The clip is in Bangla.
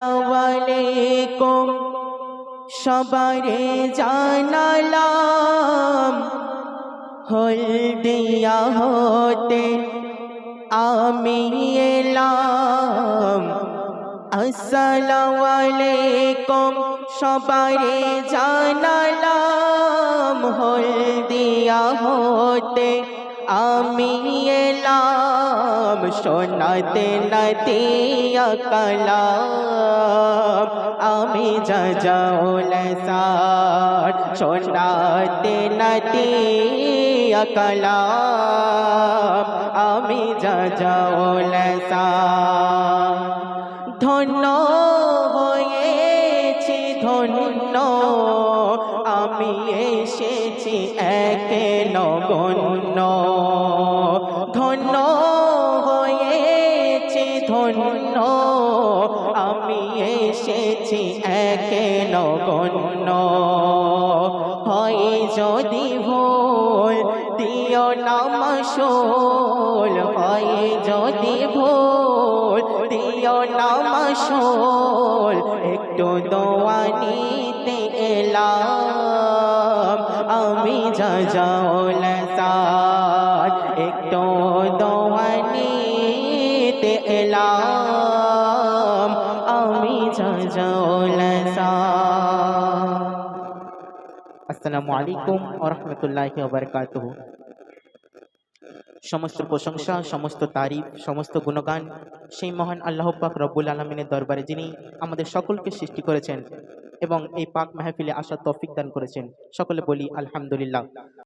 আলাইকুম সবারে জানালাম হলদিয়া হতে আমি এলাম। আসসালামু আলাইকুম সবারে জানালাম হলদিয়া হতে আমি এলাম। শোনাতে নদিয়া কালাম আমি যাজাউল সার। শোনাতে নদিয়া কালাম আমি যাজাউল সার। ধন্য হয়েছি ধন্য আমি এসেছি একে নগণ্য। ধন্য হয়েছি ধন্য আমি এসেছি একে নগণ্য। হয় যদি ভুল দিও না মাসুল, হয় যদি ভুল দিও না মাসুল। একটু দোয়া নিতে এলাম আমি যাজাউল সার। একটু দোয়া নিতে এলাম আমি যাজাউল সার। আসসালামু আলাইকুম ওয়া রাহমাতুল্লাহি ওয়া বারাকাতুহু। সমস্ত প্রশংসা, সমস্ত তারিফ, সমস্ত গুণগান সেই মহান আল্লাহ পাক রব্বুল আলামিনের দরবারে, যিনি আমাদের সকলকে সৃষ্টি করেছেন এবং এই পাক মাহফিলে আসার তৌফিক দান করেছেন। সকলে বলি আলহামদুলিল্লাহ।